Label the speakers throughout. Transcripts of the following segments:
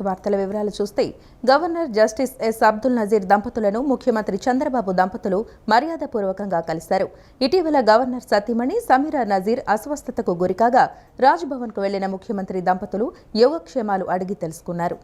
Speaker 1: వార్తల వివరాలు చూస్తే governor justice S Abdul Nazeer దంపతులను ముఖ్యమంత్రి చంద్రబాబు దంపతులు మర్యాదపూర్వకంగా కలిశారు. ఇటీవల గవర్నర్ సతీమణి సమీరా నజీర్ అస్వస్థతకు గురికాగా రాజ్భవన్కు వెళ్లిన ముఖ్యమంత్రి దంపతులు యోగక్షేమాలు అడిగి తెలుసుకున్నారు.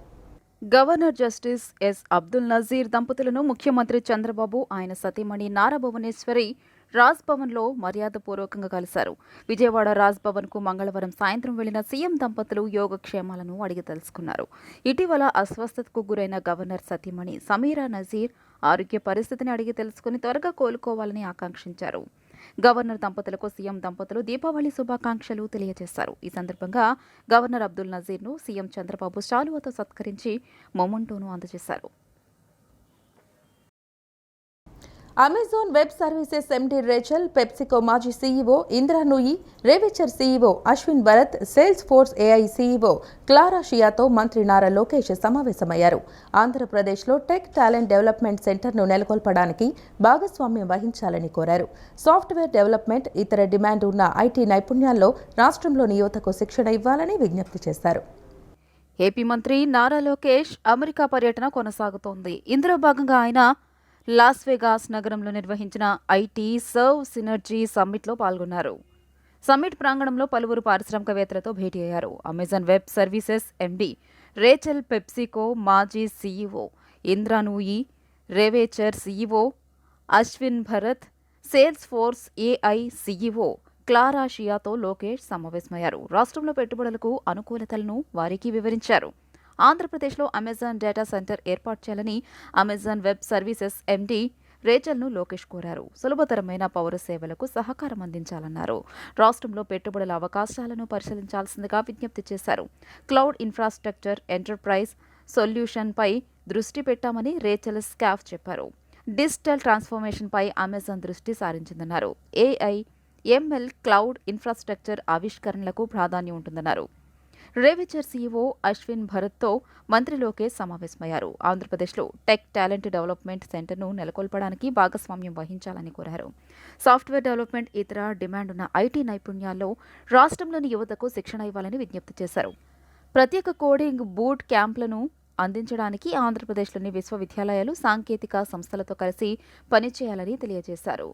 Speaker 2: Governor justice S Abdul Nazeer దంపతులను ముఖ్యమంత్రి చంద్రబాబు ఆయన సతీమణి నారా భువనేశ్వరి రాజ్భవన్లో మర్యాదపూర్వకంగా కలిశారు. విజయవాడ రాజ్భవన్కు మంగళవారం సాయంత్రం వెళ్లిన సీఎం దంపతులు యోగక్షేమాలను అడిగి తెలుసుకున్నారు. ఇటీవల అస్వస్థతకు గురైన గవర్నర్ సతీమణి సమీరా నజీర్ ఆరోగ్య పరిస్థితిని అడిగి తెలుసుకుని త్వరగా కోలుకోవాలని ఆకాంక్షించారు. గవర్నర్ దంపతులకు సీఎం దంపతులు దీపావళి శుభాకాంక్షలు తెలియజేశారు. ఈ సందర్భంగా గవర్నర్ అబ్దుల్ నజీర్ను సీఎం చంద్రబాబు శాలువాతో సత్కరించి మొమెంటోను అందజేశారు.
Speaker 1: Amazon web services MD Rachel, PepsiCo మాజీ CEO Indra Nooyi, Revature CEO Ashwin Bharath, Salesforce AI CEO Clara షియాతో మంత్రి నారా లోకేష్ సమావేశమయ్యారు. ఆంధ్రప్రదేశ్లో టెక్ టాలెంట్ డెవలప్మెంట్ సెంటర్ను నెలకొల్పడానికి భాగస్వామ్యం వహించాలని కోరారు. సాఫ్ట్వేర్ డెవలప్మెంట్, ఇతర డిమాండ్ ఉన్న ఐటీ నైపుణ్యాల్లో రాష్ట్రంలోని యువతకు శిక్షణ ఇవ్వాలని విజ్ఞప్తి చేశారు.
Speaker 2: ఏపీ మంత్రి నారా లోకేష్ అమెరికా పర్యటన కొనసాగుతోంది. ఇందులో భాగంగా ఆయన లాస్ వెగాస్ నగరంలో నిర్వహించిన ఐటీ సర్వ్ సినర్జీ సమ్మిట్లో పాల్గొన్నారు. సమ్మిట్ ప్రాంగణంలో పలువురు పారిశ్రామికవేత్తలతో భేటీ అయ్యారు. Amazon web services MD Rachel, PepsiCo మాజీ CEO Indra Nooyi, Revature CEO Ashwin Bharath, Salesforce AI CEO Clara షియాతో లోకేష్ సమావేశమయ్యారు. రాష్ట్రంలో పెట్టుబడులకు అనుకూలతలను వారికి వివరించారు. ఆంధ్రప్రదేశ్లో అమెజాన్ డేటా సెంటర్ ఏర్పాటు చేయాలని అమెజాన్ వెబ్ సర్వీసెస్ ఎండీ రేచల్ను లోకేష్ కోరారు. సులభతరమైన పౌర సేవలకు సహకారం అందించాలన్నారు. రాష్ట్రంలో పెట్టుబడుల అవకాశాలను పరిశీలించాల్సిందిగా విజ్ఞప్తి చేశారు. క్లౌడ్ ఇన్ఫ్రాస్ట్రక్చర్, ఎంటర్ప్రైజ్ సొల్యూషన్పై దృష్టి పెట్టామని రేచల్ స్కాఫ్ చెప్పారు. డిజిటల్ ట్రాన్స్ఫర్మేషన్పై అమెజాన్ దృష్టి సారించిందన్నారు. ఏఐ, ఎంఎల్, క్లౌడ్ ఇన్ఫ్రాస్ట్రక్చర్ ఆవిష్కరణలకు ప్రాధాన్యం ఉంటుందన్నారు. రేవేచర్ సీఈఓ అశ్విన్ భరత్తో మంత్రి లోకేష్ సమావేశమయ్యారు. ఆంధ్రప్రదేశ్లో టెక్ టాలెంట్ డెవలప్మెంట్ సెంటర్ను నెలకొల్పడానికి భాగస్వామ్యం వహించాలని కోరారు. సాఫ్ట్వేర్ డెవలప్మెంట్, ఇతర డిమాండ్ ఉన్న ఐటీ నైపుణ్యాల్లో రాష్ట్రంలోని యువతకు శిక్షణ ఇవ్వాలని విజ్ఞప్తి చేశారు. ప్రత్యేక కోడింగ్ బూట్ క్యాంప్లను అందించడానికి ఆంధ్రప్రదేశ్లోని విశ్వవిద్యాలయాలు, సాంకేతిక సంస్థలతో కలిసి పనిచేయాలని తెలియజేశారు.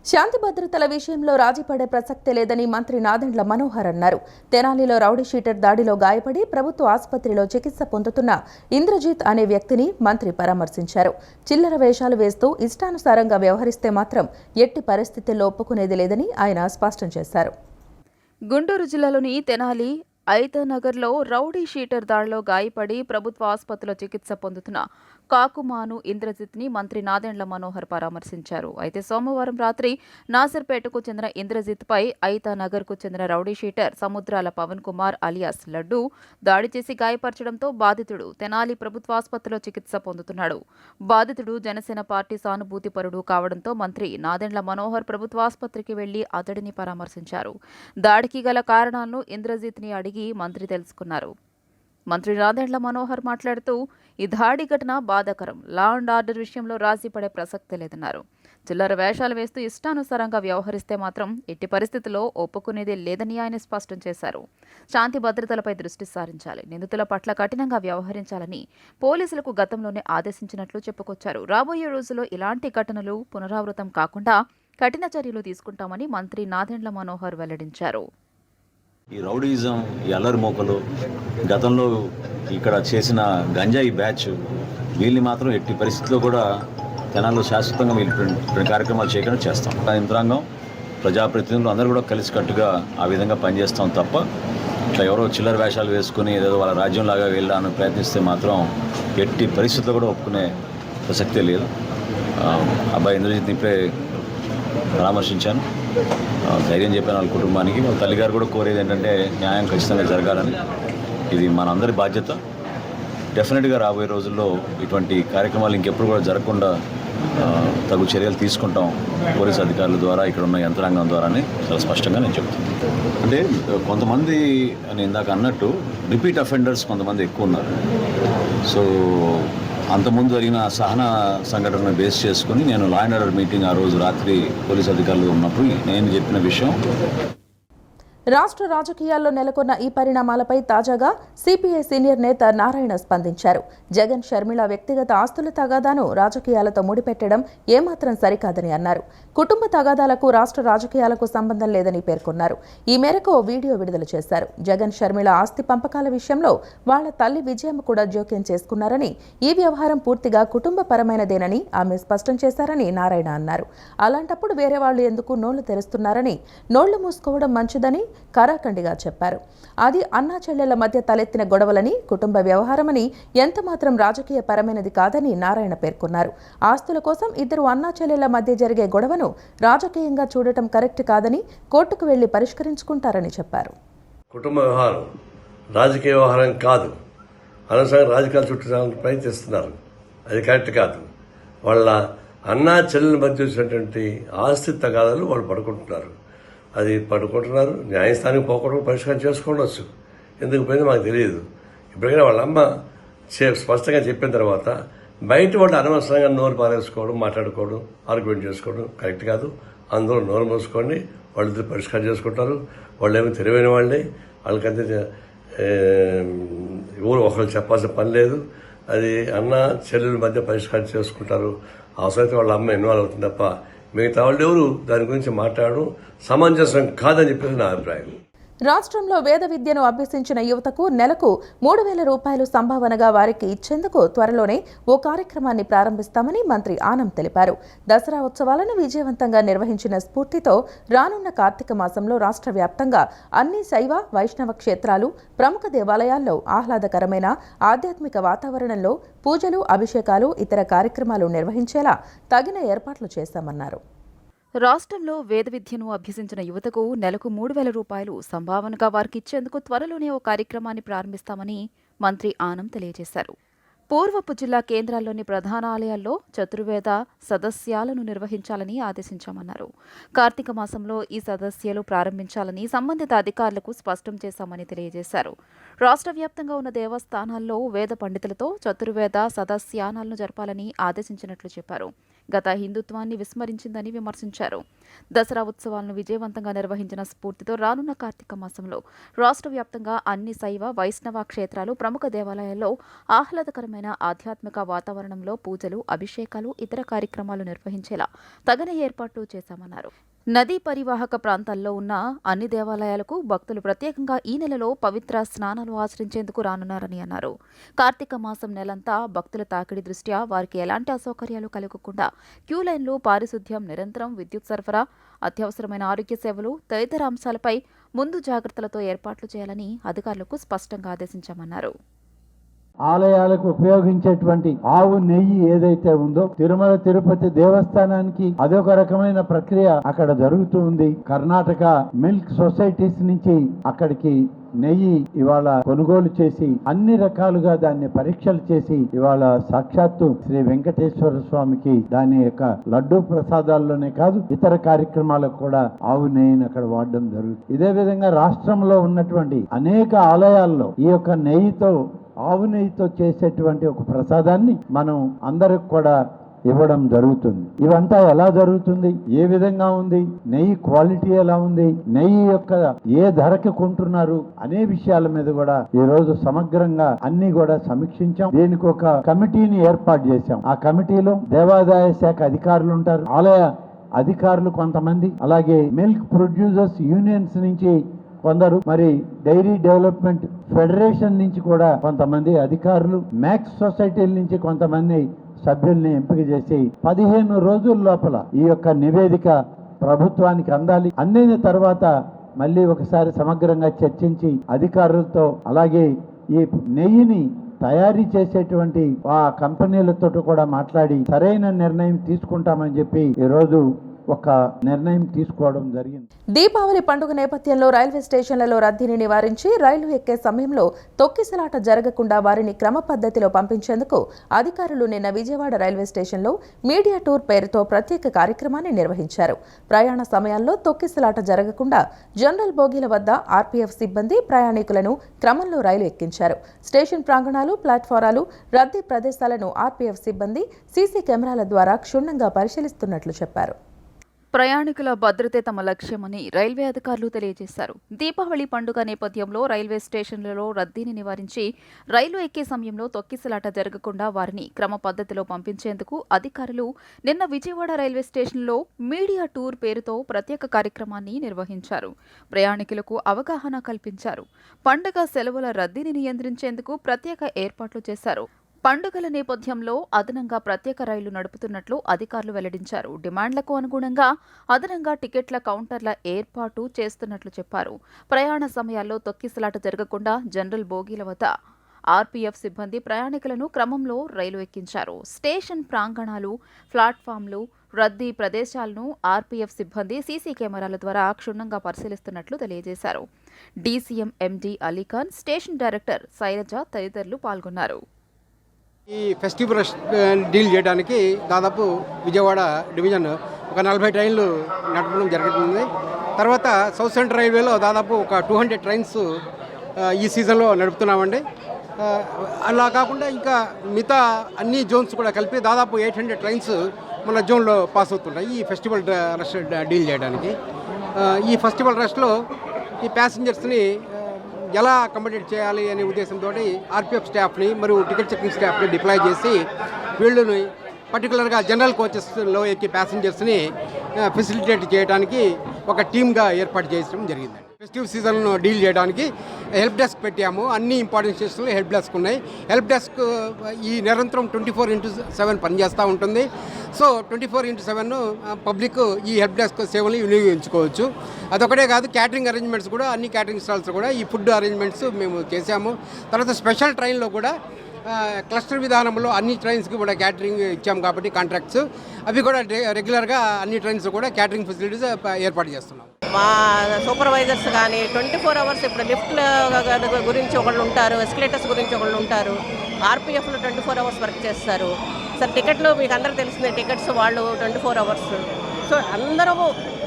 Speaker 1: శాంతి భద్రతల విషయంలో రాజీపడే ప్రసక్తే లేదని మంత్రి నాదెండ్ల మనోహర్ అన్నారు. తెనాలిలో రౌడీ షీటర్ దాడిలో గాయపడి ప్రభుత్వ ఆసుపత్రిలో చికిత్స పొందుతున్న ఇంద్రజిత్ అనే వ్యక్తిని మంత్రి పరామర్శించారు. చిల్లర వేషాలు వేస్తూ ఇష్టానుసారంగా వ్యవహరిస్తే మాత్రం ఎట్టి పరిస్థితుల్లో ఒప్పుకునేది లేదని ఆయన స్పష్టం చేశారు.
Speaker 2: గుంటూరు జిల్లాలోని తెనాలి ఐతనగర్లో రౌడీ షీటర్ దాడిలో గాయపడి ప్రభుత్వ ఆసుపత్రిలో చికిత్స పొందుతున్న కాకుమాను ఇంద్రజిత్ని మంత్రి నాదెండ్ల మనోహర్ పరామర్శించారు. అయితే సోమవారం రాత్రి నాసర్పేటకు చెందిన ఇంద్రజిత్పై ఐతనగర్కు చెందిన రౌడీ షీటర్ సముద్రాల పవన్ కుమార్ అలియాస్ లడ్డు దాడి చేసి గాయపరచడంతో బాధితుడు తెనాలి ప్రభుత్వ ఆసుపత్రిలో చికిత్స పొందుతున్నాడు. బాధితుడు జనసేన పార్టీ సానుభూతిపరుడు కావడంతో మంత్రి నాదెండ్ల మనోహర్ ప్రభుత్వ ఆసుపత్రికి వెళ్లి అతడిని పరామర్శించారు. దాడికి గల కారణాలను ఇంద్రజిత్ని అడిగి మంత్రి తెలుసుకున్నారు. మంత్రి నాదెండ్ల మనోహర్ మాట్లాడుతూ, ఈ దాడి ఘటన బాధాకరం. లా అండ్ ఆర్డర్ విషయంలో రాజీ పడే ప్రసక్తే లేదన్నారు. చిల్లర వేషాలు వేస్తూ ఇష్టానుసారంగా వ్యవహరిస్తే మాత్రం ఎట్టి పరిస్థితుల్లో ఒప్పుకునేదే లేదని ఆయన స్పష్టం చేశారు. శాంతి భద్రతలపై దృష్టి సారించాలి, నిందితుల పట్ల కఠినంగా వ్యవహరించాలని పోలీసులకు గతంలోనే ఆదేశించినట్లు చెప్పుకొచ్చారు. రాబోయే రోజుల్లో ఇలాంటి ఘటనలు పునరావృతం కాకుండా కఠిన చర్యలు తీసుకుంటామని మంత్రి నాదెండ్ల మనోహర్ వెల్లడించారు.
Speaker 3: ఈ రౌడీజం, ఈ అల్లరి మోకలు, గతంలో ఇక్కడ చేసిన గంజాయి బ్యాచ్, వీళ్ళని మాత్రం ఎట్టి పరిస్థితుల్లో కూడా తెనాల్లో శాశ్వతంగా వీళ్ళు కార్యక్రమాలు చేయకుండా చేస్తాం. యంత్రాంగం, ప్రజాప్రతినిధులు అందరూ కూడా కలిసికట్టుగా ఆ విధంగా పనిచేస్తాం తప్ప ఇట్లా ఎవరో చిల్లర వేషాలు వేసుకుని ఏదో వాళ్ళ రాజ్యంలాగా వెళ్ళాలని ప్రయత్నిస్తే మాత్రం ఎట్టి పరిస్థితుల్లో కూడా ఒప్పుకునే ప్రసక్తే లేదు. అబ్బాయి ఇంద్రజిత్ని ఇప్పుడే పరామర్శించాను, ధైర్యం చెప్పాను వాళ్ళ కుటుంబానికి. వాళ్ళ తల్లిగారు కూడా కోరేది ఏంటంటే న్యాయం ఖచ్చితంగా జరగాలని. ఇది మనందరి బాధ్యత. డెఫినెట్గా రాబోయే రోజుల్లో ఇటువంటి కార్యక్రమాలు ఇంకెప్పుడు కూడా జరగకుండా తగు చర్యలు తీసుకుంటాం పోలీసు అధికారుల ద్వారా, ఇక్కడ ఉన్న యంత్రాంగం ద్వారానే చాలా స్పష్టంగా నేను చెప్తున్నాను. అంటే కొంతమంది నేను ఇందాక అన్నట్టు రిపీట్ అఫెండర్స్ కొంతమంది ఎక్కువ ఉన్నారు. సో అంతకుముందు జరిగిన సహన సంఘటనను బేస్ చేసుకుని నేను లా అండ్ ఆర్డర్ మీటింగ్ ఆ రోజు రాత్రి పోలీసు అధికారులు ఉన్నప్పుడు నేను చెప్పిన విషయం,
Speaker 1: రాష్ట్ర రాజకీయాల్లో నెలకొన్న ఈ పరిణామాలపై తాజాగా సిపిఐ సీనియర్ నేత నారాయణ స్పందించారు. జగన్ షర్మిల వ్యక్తిగత ఆస్తుల తగాదాను రాజకీయాలతో ముడిపెట్టడం ఏమాత్రం సరికాదని అన్నారు. కుటుంబ తగాదాలకు రాష్ట్ర రాజకీయాలకు సంబంధం లేదని పేర్కొన్నారు. ఈ మేరకు ఓ వీడియో విడుదల చేశారు. జగన్ షర్మిల ఆస్తి పంపకాల విషయంలో వాళ్ల తల్లి విజయమ్మ కూడా జోక్యం చేసుకున్నారని, ఈ వ్యవహారం పూర్తిగా కుటుంబపరమైనదేనని ఆమె స్పష్టం చేశారని నారాయణ అన్నారు. అలాంటప్పుడు వేరే వాళ్లు ఎందుకు నోళ్లు తెరుస్తున్నారని, నోళ్లు మూసుకోవడం మంచిదని కారాఖండిగా చెప్పారు. అది అన్నా చెల్లెళ్ల మధ్య తలెత్తిన గొడవలని, కుటుంబ వ్యవహారమని, ఎంతమాత్రం రాజకీయ పరమైనది కాదని నారాయణ పేర్కొన్నారు. ఆస్తుల కోసం ఇద్దరు అన్నా చెల్లెళ్ల మధ్య జరిగే గొడవను రాజకీయంగా చూడటం కరెక్ట్ కాదని, కోర్టుకు వెళ్లి పరిష్కరించుకుంటారని చెప్పారు.
Speaker 4: కుటుంబ వ్యవహారం రాజకీయ వ్యవహారం కాదు. అనవసరంగా రాజకీయాలు చుట్టడానికి ప్రయత్నిస్తున్నారు. అది కరెక్ట్ కాదు. వాళ్ళ అన్నా చెల్లెల మధ్య వచ్చినటువంటి ఆస్తి తగాదాలు వాళ్ళు పడుకుంటున్నారు. న్యాయస్థానానికి పోకుండా పరిష్కారం చేసుకోవచ్చు. ఎందుకు పోయిందో మాకు తెలియదు. ఇప్పటికైనా వాళ్ళ అమ్మ స్పష్టంగా చెప్పిన తర్వాత బయట వాళ్ళు అనవసరంగా నోరు పారేసుకోవడం, మాట్లాడుకోవడం, ఆర్గ్యుమెంట్ చేసుకోవడం కరెక్ట్ కాదు. అందులో నోరు మూసుకోండి, వాళ్ళిద్దరు పరిష్కారం చేసుకుంటారు. వాళ్ళు ఏమో తెలివైన వాళ్ళే, వాళ్ళకంతే ఎవరు ఒకరు చెప్పాల్సిన పని లేదు. అది అన్న చెల్లెల మధ్య పరిష్కారం చేసుకుంటారు. అవసరమైతే వాళ్ళ అమ్మ ఇన్వాల్వ్ అవుతుంది తప్ప మిగతా వాళ్ళు ఎవరు దాని గురించి మాట్లాడడం సమంజసం కాదని చెప్పేసి నా అభిప్రాయం.
Speaker 1: రాష్ట్రంలో వేద విద్యను అభ్యసించిన యువతకు నెలకు 3,000 రూపాయలు సంభావనగా వారికి ఇచ్చేందుకు త్వరలోనే ఓ కార్యక్రమాన్ని ప్రారంభిస్తామని మంత్రి ఆనం తెలిపారు. దసరా ఉత్సవాలను విజయవంతంగా నిర్వహించిన స్ఫూర్తితో రానున్న కార్తీక మాసంలో రాష్ట్ర వ్యాప్తంగా అన్ని శైవ, వైష్ణవ క్షేత్రాలు, ప్రముఖ దేవాలయాల్లో ఆహ్లాదకరమైన ఆధ్యాత్మిక వాతావరణంలో పూజలు, అభిషేకాలు, ఇతర కార్యక్రమాలు నిర్వహించేలా తగిన ఏర్పాట్లు చేశామన్నారు.
Speaker 2: రాష్ట్రంలో వేద విద్యను అభ్యసించిన యువతకు నెలకు 3,000 రూపాయలు సంభావనగా వారికి ఇచ్చేందుకు త్వరలోనే ఓ కార్యక్రమాన్ని ప్రారంభిస్తామని మంత్రి ఆనం తెలియజేశారు. పూర్వపు జిల్లా కేంద్రాల్లోని ప్రధాన ఆలయాల్లో చతుర్వేద సదస్యాలను నిర్వహించాలని ఆదేశించామన్నారు. కార్తీక మాసంలో ఈ సదస్యాలు ప్రారంభించాలని సంబంధిత అధికారులకు స్పష్టం చేశామని తెలియజేశారు. రాష్ట్ర వ్యాప్తంగా ఉన్న దేవస్థానాల్లో వేద పండితులతో చతుర్వేద సదస్యానాలను జరపాలని ఆదేశించినట్లు చెప్పారు. గత హిందుత్వాన్ని విస్మరించిందని విమర్శించారు. దసరా ఉత్సవాలను విజయవంతంగా నిర్వహించిన స్ఫూర్తితో రానున్న కార్తీక మాసంలో రాష్ట్ర వ్యాప్తంగా అన్ని శైవ, వైష్ణవ క్షేత్రాలు, ప్రముఖ దేవాలయాల్లో ఆహ్లాదకరమైన ఆధ్యాత్మిక వాతావరణంలో పూజలు, అభిషేకాలు, ఇతర కార్యక్రమాలు నిర్వహించేలా తగిన ఏర్పాట్లు చేశామన్నారు. నదీ పరివాహక ప్రాంతాల్లో ఉన్న అన్ని దేవాలయాలకు భక్తులు ప్రత్యేకంగా ఈ నెలలో పవిత్ర స్నానాలు ఆచరించేందుకు రానున్నారని అన్నారు. కార్తీక మాసం నెలంతా భక్తుల తాకిడి దృష్ట్యా వారికి ఎలాంటి అసౌకర్యాలు కలగకుండా క్యూ లైన్లు, పారిశుద్ధ్యం, నిరంతరం విద్యుత్ సరఫరా, అత్యవసరమైన ఆరోగ్య సేవలు తదితర అంశాలపై ముందు జాగ్రత్తలతో ఏర్పాట్లు చేయాలని అధికారులకు స్పష్టంగా ఆదేశించామన్నారు.
Speaker 5: ఆలయాలకు ఉపయోగించేటువంటి ఆవు నెయ్యి ఏదైతే ఉందో తిరుమల తిరుపతి దేవస్థానానికి అదొక రకమైన ప్రక్రియ అక్కడ జరుగుతూ ఉంది. కర్ణాటక మిల్క్ సొసైటీస్ నుంచి అక్కడికి నెయ్యి ఇవాళ కొనుగోలు చేసి అన్ని రకాలుగా దాన్ని పరీక్షలు చేసి ఇవాళ సాక్షాత్తు శ్రీ వెంకటేశ్వర స్వామికి దాని యొక్క లడ్డూ ప్రసాదాల్లోనే కాదు ఇతర కార్యక్రమాలకు కూడా ఆవు నెయ్యిని అక్కడ వాడడం జరుగుతుంది. ఇదే విధంగా రాష్ట్రంలో ఉన్నటువంటి అనేక ఆలయాల్లో ఈ యొక్క నెయ్యితో, ఆవు నెయ్యితో చేసేటువంటి ఒక ప్రసాదాన్ని మనం అందరికి కూడా ఇవ్వడం జరుగుతుంది. ఇవంతా ఎలా జరుగుతుంది, ఏ విధంగా ఉంది, నెయ్యి క్వాలిటీ ఎలా ఉంది, నెయ్యి యొక్క ఏ ధరకి కొంటున్నారు అనే విషయాల మీద కూడా ఈ రోజు సమగ్రంగా అన్ని కూడా సమీక్షించాం. దీనికి ఒక కమిటీని ఏర్పాటు చేశాం. ఆ కమిటీలో దేవాదాయ శాఖ అధికారులు ఉంటారు, ఆలయ అధికారులు కొంతమంది, అలాగే మిల్క్ ప్రొడ్యూసర్స్ యూనియన్స్ నుంచి కొందరు, మరి డైరీ డెవలప్మెంట్ ఫెడరేషన్ నుంచి కూడా కొంతమంది అధికారులు, మ్యాక్స్ సొసైటీల నుంచి కొంతమంది సభ్యుల్ని ఎంపిక చేసి 15 రోజుల లోపల ఈ యొక్క నివేదిక ప్రభుత్వానికి అందాలి. అందిన తర్వాత మళ్ళీ ఒకసారి సమగ్రంగా చర్చించి అధికారులతో, అలాగే ఈ నెయ్యిని తయారీ చేసేటువంటి ఆ కంపెనీలతో కూడా మాట్లాడి సరైన నిర్ణయం తీసుకుంటామని చెప్పి ఈరోజు ఒక నిర్ణయం తీసుకోవడం జరిగింది.
Speaker 1: దీపావళి పండుగ నేపథ్యంలో రైల్వే స్టేషన్లలో రద్దీని నివారించి రైలు ఎక్కే సమయంలో తొక్కిసలాట జరగకుండా వారిని క్రమ పద్ధతిలో పంపించేందుకు అధికారులు నిన్న విజయవాడ రైల్వే స్టేషన్లో మీడియా టూర్ పేరుతో ప్రత్యేక కార్యక్రమాన్ని నిర్వహించారు. ప్రయాణ సమయాల్లో తొక్కిసలాట జరగకుండా జనరల్ బోగీల వద్ద ఆర్పీఎఫ్ సిబ్బంది ప్రయాణికులను క్రమంలో రైలు ఎక్కించారు. స్టేషన్ ప్రాంగణాలు, ప్లాట్ఫారాలు, రద్దీ ప్రదేశాలను ఆర్పీఎఫ్ సిబ్బంది సీసీ కెమెరాల ద్వారా క్షుణ్ణంగా పరిశీలిస్తున్నట్లు చెప్పారు.
Speaker 2: ప్రయాణికుల భద్రతే తమ లక్ష్యమని రైల్వే అధికారులు తెలియజేశారు. దీపావళి పండుగ నేపథ్యంలో రైల్వే స్టేషన్లలో రద్దీని నివారించి రైలు ఎక్కే సమయంలో తొక్కిసలాట జరగకుండా వారిని క్రమ పద్ధతిలో పంపించేందుకు అధికారులు నిన్న విజయవాడ రైల్వే స్టేషన్లో మీడియా టూర్ పేరుతో ప్రత్యేక కార్యక్రమాన్ని నిర్వహించారు. ప్రయాణికులకు అవగాహన కల్పించారు. పండుగ సెలవుల రద్దీని నియంత్రించేందుకు ప్రత్యేక ఏర్పాట్లు చేశారు. పండుగల నేపథ్యంలో అదనంగా ప్రత్యేక రైళ్లు నడుపుతున్నట్లు అధికారులు వెల్లడించారు. డిమాండ్లకు అనుగుణంగా అదనంగా టికెట్ల కౌంటర్ల ఏర్పాటు చేస్తున్నట్లు చెప్పారు. ప్రయాణ సమయాల్లో తొక్కిసలాట జరగకుండా జనరల్ బోగీల వద్ద ఆర్పీఎఫ్ సిబ్బంది ప్రయాణికులను క్రమంలో రైలు ఎక్కించారు. స్టేషన్ ప్రాంగణాలు, ప్లాట్ఫామ్లు, రద్దీ ప్రదేశాలను ఆర్పీఎఫ్ సిబ్బంది సీసీ కెమెరాల ద్వారా క్షుణ్ణంగా పరిశీలిస్తున్నట్లు తెలియజేశారు. DCM MD Alikhan, station director Shailaja తదితరులు పాల్గొన్నారు.
Speaker 6: ఈ ఫెస్టివ్ రష్ డీల్ చేయడానికి దాదాపు విజయవాడ డివిజన్ ఒక 40 ట్రైన్లు నడపడం జరుగుతుంది. తర్వాత సౌత్ సెంట్రల్ రైల్వేలో దాదాపు ఒక 200 ట్రైన్స్ ఈ సీజన్లో నడుపుతున్నామండి. అలా కాకుండా ఇంకా మిగతా అన్ని జోన్స్ కూడా కలిపి దాదాపు 800 ట్రైన్స్ మన జోన్లో పాస్ అవుతుంటాయి ఈ ఫెస్టివల్ రష్ డీల్ చేయడానికి. ఈ ఫెస్టివల్ రష్లో ఈ ప్యాసింజర్స్ని ఎలా అకామిడేట్ చేయాలి అనే ఉద్దేశంతో ఆర్పీఎఫ్ స్టాఫ్ని మరియు టికెట్ చెకింగ్ స్టాఫ్ని డిప్లాయ్ చేసి వీళ్ళని పర్టికులర్గా జనరల్ కోచెస్లో ఎక్కి ప్యాసింజర్స్ని ఫెసిలిటేట్ చేయడానికి ఒక టీమ్గా ఏర్పాటు చేయడం జరిగిందండి. ఫెస్టివ్ సీజన్ డీల్ చేయడానికి హెల్ప్ డెస్క్ పెట్టాము. అన్ని ఇంపార్టెంట్ స్టేషన్లో హెల్ప్ డెస్క్ ఉన్నాయి. హెల్ప్ డెస్క్ ఈ నిరంతరం 24/7 పనిచేస్తూ ఉంటుంది. సో 24/7 పబ్లిక్ ఈ హెల్ప్ డెస్క్ సేవలు వినియోగించుకోవచ్చు. అదొకటే కాదు, క్యాటరింగ్ అరేంజ్మెంట్స్ కూడా అన్ని క్యాటరింగ్ స్టాల్స్ కూడా ఈ ఫుడ్ అరేంజ్మెంట్స్ మేము చేశాము. తర్వాత స్పెషల్ ట్రైన్లో కూడా క్లస్టర్ విధానంలో అన్ని ట్రైన్స్కి కూడా క్యాటరింగ్ ఇచ్చాము కాబట్టి కాంట్రాక్ట్స్ అవి కూడా రెగ్యులర్గా అన్ని ట్రైన్స్ కూడా క్యాటరింగ్ ఫెసిలిటీస్ ఏర్పాటు చేస్తున్నాం.
Speaker 7: మా సూపర్వైజర్స్ కానీ 24 అవర్స్ ఇప్పుడు లిఫ్ట్ల గురించి ఒకళ్ళు ఉంటారు, ఎస్కలేటర్స్ గురించి ఒకళ్ళు ఉంటారు, ఆర్పీఎఫ్లో 24 అవర్స్ వర్క్ చేస్తారు. సార్ టికెట్లు మీకు అందరికీ తెలిసిందే, టికెట్స్ వాళ్ళు 24 అవర్స్. సో అందరము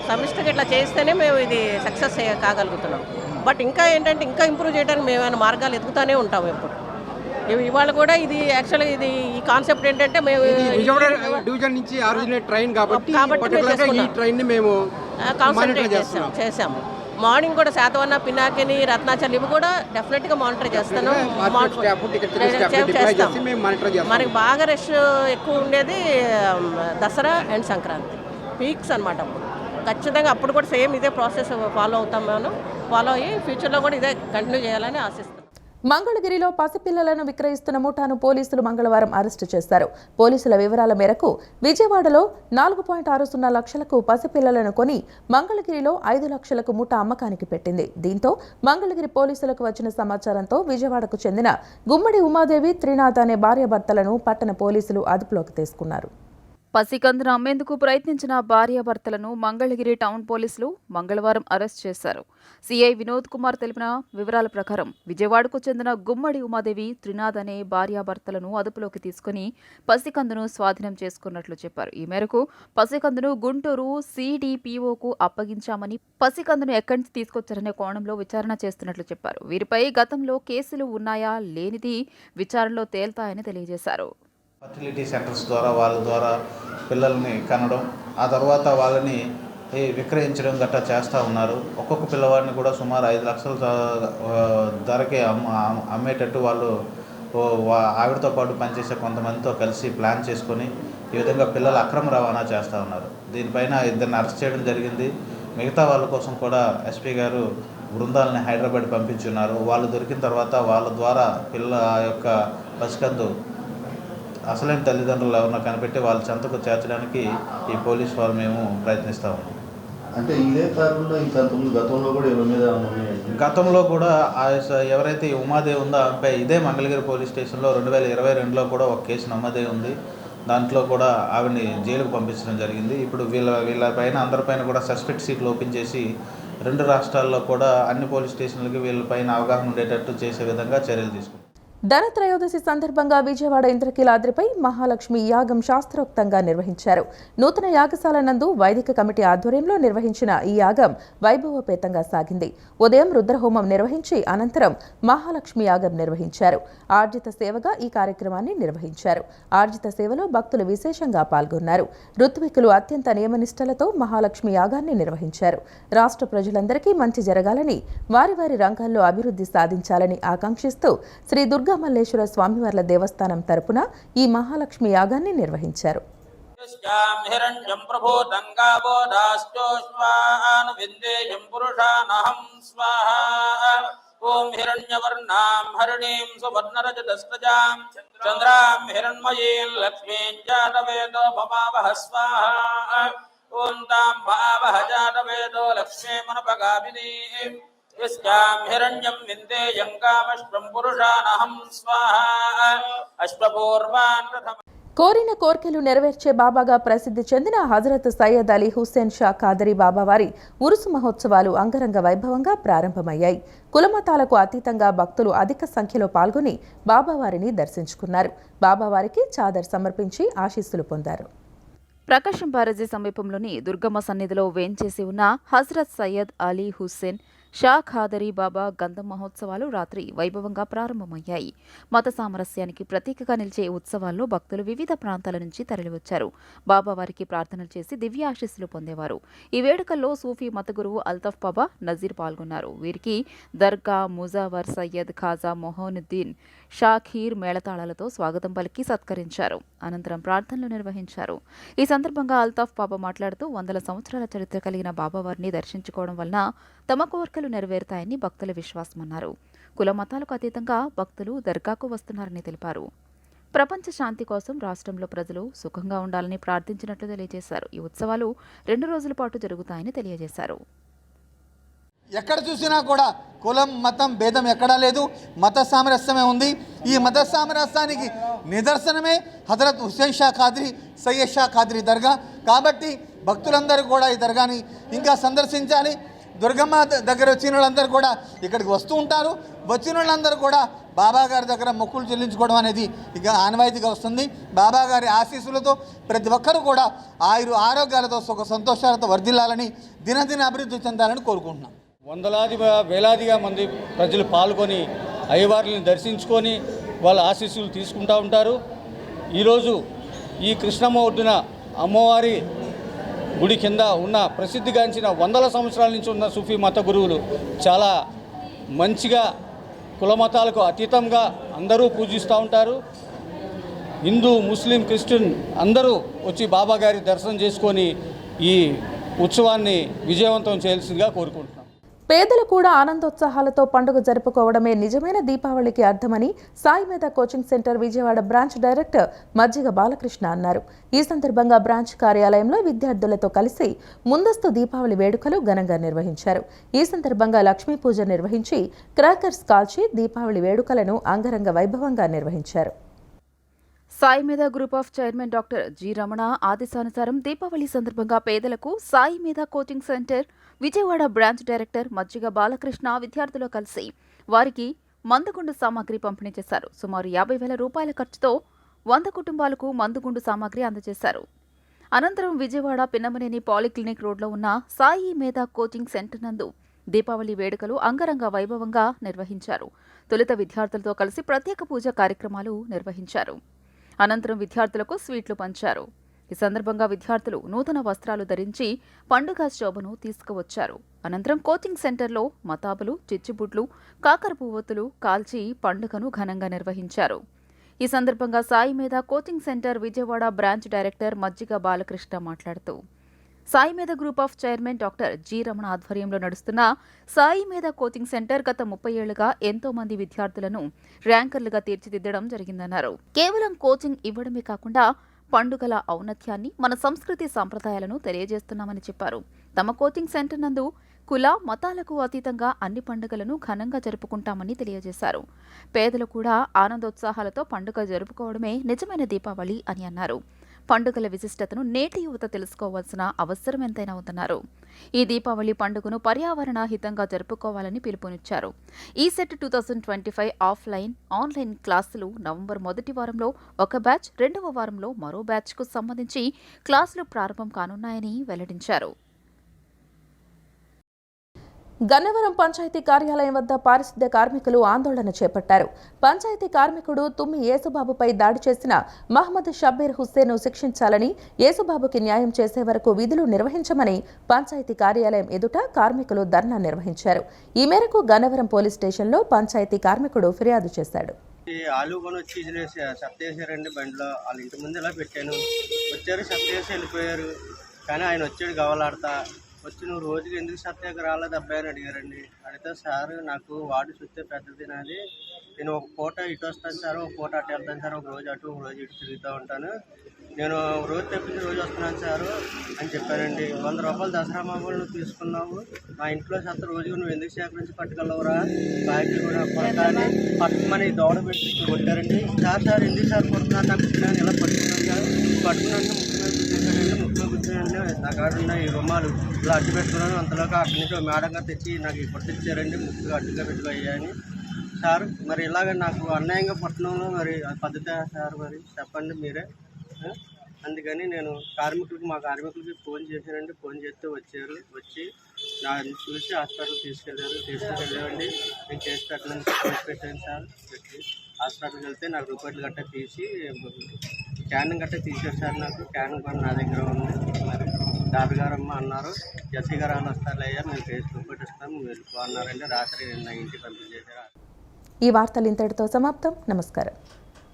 Speaker 7: సమిష్టిగా ఇట్లా చేస్తేనే మేము ఇది సక్సెస్ కాగలుగుతున్నాం. బట్ ఇంకా ఏంటంటే ఇంకా ఇంప్రూవ్ చేయడానికి మేము ఏమైనా మార్గాలు ఎదుగుతూనే ఉంటాము ఎప్పుడు. ఇవాళ కూడా ఇది యాక్చువల్గా ఇది ఈ కాన్సెప్ట్ ఏంటంటే మేము
Speaker 6: విజయవాడ డివిజన్ నుంచి ఆరిజినేట్ ట్రైన్ కాబట్టి ఈ ట్రైన్ని మేము
Speaker 7: కాన్సన్ట్రేట్ చేసాము. మార్నింగ్ కూడా శాతవన్న, పినాకిని, రత్నాచల్ ఇవి కూడా డెఫినెట్గా మానిటర్ చేస్తాను. మనకి బాగా రష్ ఎక్కువ ఉండేది దసరా అండ్ సంక్రాంతి పీక్స్ అనమాట. అప్పుడు ఖచ్చితంగా అప్పుడు కూడా సేమ్ ఇదే ప్రాసెస్ ఫాలో అవుతాం. మేము ఫాలో అయ్యి ఫ్యూచర్లో కూడా ఇదే కంటిన్యూ చేయాలని ఆశిస్తాం.
Speaker 1: మంగళగిరిలో పసిపిల్లలను విక్రయిస్తున్న ముఠాను పోలీసులు మంగళవారం అరెస్టు చేశారు. పోలీసుల వివరాల మేరకు విజయవాడలో 4.60 లక్షలకు పసిపిల్లలను కొని మంగళగిరిలో 5 లక్షలకు ముఠా అమ్మకానికి పెట్టింది. దీంతో మంగళగిరి పోలీసులకు వచ్చిన సమాచారంతో విజయవాడకు చెందిన గుమ్మడి ఉమాదేవి, త్రినాథ్ అనే భార్యాభర్తలను పట్టణ పోలీసులు అదుపులోకి తీసుకున్నారు.
Speaker 2: పసికందును అమ్మేందుకు ప్రయత్నించిన భార్యాభర్తలను మంగళగిరి టౌన్ పోలీసులు మంగళవారం అరెస్ట్ చేశారు. సిఐ వినోద్ కుమార్ తెలిపిన వివరాల ప్రకారం విజయవాడకు చెందిన గుమ్మడి ఉమాదేవి, త్రినాథ్ అనే భార్యాభర్తలను అదుపులోకి తీసుకుని పసికందును స్వాధీనం చేసుకున్నట్లు చెప్పారు. ఈ మేరకు పసికందును గుంటూరు సిడిపిఓకు అప్పగించామని, పసికందును ఎక్కడి నుంచి తీసుకొచ్చారనే కోణంలో విచారణ చేస్తున్నట్లు చెప్పారు. వీరిపై గతంలో కేసులు ఉన్నాయా లేనిది విచారణలో తేల్తాయని తెలియజేశారు.
Speaker 8: ఫర్టిలిటీ సెంటర్స్ ద్వారా వాళ్ళ ద్వారా పిల్లల్ని కనడం, ఆ తర్వాత వాళ్ళని విక్రయించడం గట్టా చేస్తూ ఉన్నారు. ఒక్కొక్క పిల్లవాడిని కూడా సుమారు 5 లక్షల ధరకే అమ్మేటట్టు వాళ్ళు ఆవిడతో పాటు పనిచేసే కొంతమందితో కలిసి ప్లాన్ చేసుకొని ఈ విధంగా పిల్లల అక్రమ రవాణా చేస్తూ ఉన్నారు. దీనిపైన 2 అరెస్ట్ చేయడం జరిగింది. మిగతా వాళ్ళ కోసం కూడా ఎస్పీ గారు బృందాలని హైదరాబాద్ పంపించున్నారు. వాళ్ళు దొరికిన తర్వాత వాళ్ళ ద్వారా పిల్ల యొక్క పసికందు అసలైన తల్లిదండ్రులు ఎవరన్నా కనిపెట్టి వాళ్ళ చెంతకు చేర్చడానికి ఈ పోలీస్ వారు మేము ప్రయత్నిస్తూ ఉన్నాం.
Speaker 9: అంటే ఇదే కాకుండా ఇంకా గతంలో కూడా ఎవరి మీద
Speaker 8: గతంలో కూడా ఎవరైతే ఉమాదేవి ఉందో ఆమెపై ఇదే మంగళగిరి పోలీస్ స్టేషన్లో 2022లో కూడా ఒక కేసు నమోదై ఉంది. దాంట్లో కూడా ఆవిడని జైలుకు పంపించడం జరిగింది. ఇప్పుడు వీళ్ళ పైన అందరిపైన కూడా సస్పెక్ట్ సీట్లు ఓపెన్ చేసి 2 రాష్ట్రాల్లో కూడా అన్ని పోలీస్ స్టేషన్లకి వీళ్ళపైన అవగాహన ఉండేటట్టు చేసే విధంగా చర్యలు తీసుకుంటాం.
Speaker 1: ధనత్రయోదశి సందర్భంగా విజయవాడ ఇంద్రకీలాద్రిపై మహాలక్ష్మి యాగం శాస్త్రోక్తంగా నిర్వహించారు. నూతన యాగశాల నందు వైదిక కమిటీ ఆధ్వర్యంలో నిర్వహించిన ఈ యాగం వైభవపేతంగా సాగింది. ఉదయం రుద్రహోమం నిర్వహించి అనంతరం మహాలక్ష్మి యాగం నిర్వహించారు. ఆర్జిత సేవగా ఈ కార్యక్రమాన్ని నిర్వహించారు. ఆర్జిత సేవలో భక్తులు విశేషంగా పాల్గొన్నారు. ఋత్వికులు అత్యంత నియమనిష్టలతో మహాలక్ష్మి యాగాన్ని నిర్వహించారు. రాష్ట్ర ప్రజలందరికీ మంచి జరగాలని, వారి వారి రంగాల్లో అభివృద్ధి సాధించాలని ఆకాంక్షిస్తూ శ్రీ దుర్గామల్లేశ్వర స్వామివార్ల దేవస్థానం తరపున ఈ మహాలక్ష్మి యాగాన్ని నిర్వహించారు.
Speaker 10: ఓం హిరణ్యవర్ణాం హరిణీం సువర్ణరజతస్తజాం చంద్రాం హిరణ్మయీం లక్ష్మీం జాతవేదో భమావహ స్వాహా. ఓం తాం భావహ జాతవేదో లక్ష్మీమనుపగామినీం యస్యాం హిరణ్యం విందేయం కామశ్వం పురుషానహం స్వాహా. అశ్వపూర్వాన్ ప్రథమ
Speaker 1: కోరిన కోర్కెలు నెరవేర్చే బాబాగా ప్రసిద్ధి చెందిన హజరత్ సయ్యద్ అలీ హుస్సేన్ షా ఖాదరీ బాబావారి ఉరుసు మహోత్సవాలు అంగరంగ వైభవంగా ప్రారంభమయ్యాయి. కులమతాలకు అతీతంగా భక్తులు అధిక సంఖ్యలో పాల్గొని బాబావారిని దర్శించుకున్నారు. బాబావారికి చాదర్ సమర్పించి ఆశీస్సులు పొందారు.
Speaker 2: ప్రకాశం బ్యారేజీ సమీపంలోని దుర్గమ్మ సన్నిధిలో వేంచేసి ఉన్న హజరత్ సయ్యద్ అలీ హుస్సేన్ షా ఖాదరీ బాబా గంధం మహోత్సవాలు రాత్రి వైభవంగా ప్రారంభమయ్యాయి. మత సామరస్యానికి ప్రతీకగా నిలిచే ఉత్సవాల్లో భక్తులు వివిధ ప్రాంతాల నుంచి తరలివచ్చారు. బాబావారికి ప్రార్థనలు చేసి దివ్య ఆశీస్సులు పొందేవారు. ఈ వేడుకల్లో సూఫీ మత గురువు అల్తఫ్ బాబా నజీర్ పాల్గొన్నారు. వీరికి దర్గా ముజావర్ సయ్యద్ ఖాజా మొహనుద్దీన్ షాఖీర్ మేళతాళాలతో స్వాగతం పలికి సత్కరించారు. అనంతరం ప్రార్థనలు నిర్వహించారు. ఈ సందర్భంగా అల్తాఫ్ బాబా మాట్లాడుతూ 100 సంవత్సరాల చరిత్ర కలిగిన బాబావారిని దర్శించుకోవడం వలన తమ కోరికలు నెరవేరుతాయని భక్తుల విశ్వాసమన్నారు. కుల మతాలకు అతీతంగా భక్తులు దర్గాకు వస్తున్నారని తెలిపారు. ప్రపంచ శాంతి కోసం రాష్ట్రంలో ప్రజలు సుఖంగా ఉండాలని ప్రార్థించినట్లు తెలియజేశారు. ఈ ఉత్సవాలు 2 రోజుల పాటు జరుగుతాయని తెలియజేశారు.
Speaker 11: ఎక్కడ చూసినా కూడా కులం మతం భేదం ఎక్కడా లేదు, మత సామరస్యమే ఉంది. ఈ మత సామరస్యానికి నిదర్శనమే హజరత్ హుస్సేన్ షా ఖాద్రీ సయ్యద్ షా ఖాద్రీ దర్గా. కాబట్టి భక్తులందరూ కూడా ఈ దర్గాని ఇంకా సందర్శించాలి. దుర్గమ్మ దగ్గర వచ్చిన వాళ్ళందరూ కూడా ఇక్కడికి వస్తూ ఉంటారు. వచ్చిన వాళ్ళందరూ కూడా బాబా గారి దగ్గర మొక్కులు చెల్లించుకోవడం అనేది ఇక ఆనవాయితీగా వస్తుంది. బాబా గారి ఆశీస్సులతో ప్రతి ఒక్కరూ కూడా ఆరోగ్యాలతో సుఖ సంతోషాలతో వర్ధిల్లాలని, దినదిన అభివృద్ధి చెందాలని కోరుకుంటున్నాం.
Speaker 6: వందలాది వేలాదిగా మంది ప్రజలు పాల్గొని అయ్యవారిని దర్శించుకొని వాళ్ళ ఆశీస్సులు తీసుకుంటూ ఉంటారు. ఈరోజు ఈ కృష్ణమ్మ ఒడ్డున అమ్మవారి గుడి కింద ఉన్న ప్రసిద్ధిగాంచిన 100 సంవత్సరాల నుంచి ఉన్న సూఫీ మత గురువులు చాలా మంచిగా కులమతాలకు అతీతంగా అందరూ పూజిస్తూ ఉంటారు. హిందూ, ముస్లిం, క్రిస్టియన్ అందరూ వచ్చి బాబా గారి దర్శనం చేసుకొని ఈ ఉత్సవాన్ని విజయవంతం చేయాల్సిందిగా కోరుకుంటున్నాం.
Speaker 1: పేదలు కూడా ఆనందోత్సాహాలతో పండుగ జరుపుకోవడమే నిజమైన దీపావళికి అర్థమని సాయి మేధా coaching centre Vijayawada branch director మజ్జిగ బాలకృష్ణ అన్నారు. ఈ సందర్భంగా బ్రాంచ్ కార్యాలయంలో విద్యార్థులతో కలిసి ముందస్తు దీపావళి వేడుకలు ఘనంగా నిర్వహించారు. ఈ సందర్భంగా లక్ష్మీ పూజ నిర్వహించి క్రాకర్స్ కాల్చి దీపావళి వేడుకలను అంగరంగ వైభవంగా నిర్వహించారు.
Speaker 2: సాయి మేధా group of chairman doctor G Ramana ఆదేశానుసారం దీపావళి సందర్భంగా పేదలకు సాయి మేధా coaching centre Vijayawada branch director మజ్జిగ బాలకృష్ణ విద్యార్థులు కలిసి వారికి మందుగుండు సామాగ్రి పంపిణీ చేశారు. సుమారు 50,000 రూపాయల ఖర్చుతో 100 కుటుంబాలకు మందుగుండు సామాగ్రి అందజేశారు. అనంతరం విజయవాడ పిన్నమనేని పాలిక్లినిక్ రోడ్లో ఉన్న సాయి మేధా కోచింగ్ సెంటర్ నందు దీపావళి వేడుకలు అంగరంగ వైభవంగా నిర్వహించారు. తొలుత విద్యార్థులతో కలిసి ప్రత్యేక పూజ కార్యక్రమాలు నిర్వహించారు. అనంతరం విద్యార్థులకు స్వీట్లు పంచారు. ఈ సందర్భంగా విద్యార్థులు నూతన వస్త్రాలు ధరించి పండుగ శోభను తీసుకువచ్చారు. అనంతరం కోచింగ్ సెంటర్లో మతాబులు, చిచ్చుబుడ్లు, కాకర పువ్వొత్తులు కాల్చి పండుగను ఘనంగా నిర్వహించారు. ఈ సందర్భంగా సాయి మేధా coaching centre Vijayawada branch director మజ్జిగ బాలకృష్ణ మాట్లాడుతూ సాయి మేధా group of chairman doctor G Ramana ఆధ్వర్యంలో నడుస్తున్న సాయి మేధా కోచింగ్ సెంటర్ గత 30 ఏళ్లుగా ఎంతో మంది విద్యార్థులను ర్యాంకర్లుగా తీర్చిదిద్దడం జరిగిందన్నారు. కేవలం కోచింగ్ ఇవ్వడమే కాకుండా పండుగల ఔన్నత్యాన్ని, మన సంస్కృతి సంప్రదాయాలను తెలియజేస్తున్నామని చెప్పారు. తమ కోచింగ్ సెంటర్ నందు కుల మతాలకు అతీతంగా అన్ని పండుగలను ఘనంగా జరుపుకుంటామని తెలియజేశారు. పేదలు కూడా ఆనందోత్సాహాలతో పండుగ జరుపుకోవడమే నిజమైన దీపావళి అని అన్నారు. పండుగల విశిష్టతను నేటి యువత తెలుసుకోవాల్సిన అవసరం ఎంతైనా ఉందన్నారు. ఈ దీపావళి పండుగను పర్యావరణ హితంగా జరుపుకోవాలని పిలుపునిచ్చారు. ఈ సెట్ 2025 ఆఫ్లైన్, ఆన్లైన్ క్లాసులు నవంబర్ మొదటి వారంలో ఒక బ్యాచ్, రెండవ వారంలో మరో బ్యాచ్కు సంబంధించి క్లాసులు ప్రారంభం కానున్నాయని వెల్లడించారు.
Speaker 1: గన్నవరం పంచాయతీ కార్యాలయం వద్ద పారిశుద్ధ్య కార్మికులు ఆందోళన చేపట్టారు. పంచాయతీ కార్మికుడు తుమ్మి యేసుబాబుపై దాడి చేసిన మహమ్మద్ షబ్బీర్ హుస్సేన్ను శిక్షించాలని, యేసుబాబుకి న్యాయం చేసే వరకు విధులు నిర్వహించమని పంచాయతీ కార్యాలయం ఎదుట కార్మికులు ధర్నా నిర్వహించారు. ఈ మేరకు గన్నవరం పోలీస్ స్టేషన్లో పంచాయతీ కార్మికుడు ఫిర్యాదు చేశాడు.
Speaker 12: ఆలు కొని వచ్చి చెత్త వేసారండి బండిలో. వాళ్ళ ఇంటి ముందు ఇలా పెట్టాను, వచ్చారు చెత్త వేసి వెళ్ళిపోయారు. కానీ ఆయన వచ్చాడు గవలాడతా. వచ్చి నువ్వు రోజుకి ఎందుకు సత్యాకి రాలేదు అబ్బాయి అని అడిగారండి. అడిగితే సార్ నాకు వార్డు చూస్తే పెద్దది నాది, నేను ఒక పూట ఇటు వస్తాను సార్, ఒక పూట అటు వెళ్తాను సార్, ఒక రోజు అటు ఒక రోజు ఇటు తిరుగుతూ ఉంటాను, నేను రోజు తప్పించి రోజు వస్తున్నాను సార్ అని చెప్పానండి. 100 రూపాయలు దసరా మామూలు నువ్వు తీసుకున్నావు, మా ఇంట్లో చెత్త రోజుగా నువ్వు ఎందుకు సేకరించి పట్టుకెళ్ళవురా, బాకీ కూడా కొడతాని పట్టుమని దోడ పెట్టి కొట్టారండి. సార్ ఎందుకు సార్ కొడుతున్నారు, నాకు కుట్టినాను ఇలా పట్టుకున్నాను సార్, పట్టుకున్నాను ముఖ్యంగా కూర్చున్నాను, నా కాడ ఉన్న ఈ రుమాలు ఇలా అడ్డు పెట్టుకున్నాను. అంతలోకి అక్కడి నుంచి మేడంగా తెచ్చి నాకు ఈ కొట్టించారండి, ముఖ్యంగా అడ్డుగా పెట్టుకోయ్యాని. సార్ మరి ఇలాగ నాకు అన్యాయంగా పట్టణంలో మరి పద్ధతి సార్, మరి చెప్పండి మీరే. అందుకని నేను మా కార్మికులకి ఫోన్ చేశానండి. ఫోన్ చేస్తే వచ్చారు, వచ్చి నాకు చూసి హాస్పిటల్ తీసుకెళ్ళామండి. నేను చేసి పెట్టాను సార్. పెట్టి హాస్పిటల్కి వెళ్తే నాకు రూపాయలు గట్ట తీసి క్యాన్ గట్ట తీసారు సార్. నాకు క్యాన్ కూడా నా దగ్గర ఉంది. మరి డాక్టర్ గారమ్మ అన్నారు, జెస్సీ గారు వాళ్ళు వస్తారయ్యా, మేము రూపాయలు ఇస్తాము, మీరు అన్నారండి. రాత్రి నిన్న ఇంటికి పంపించేశారు.
Speaker 1: ఈ వార్తలు ఇంతటితో సమాప్తం. నమస్కారం.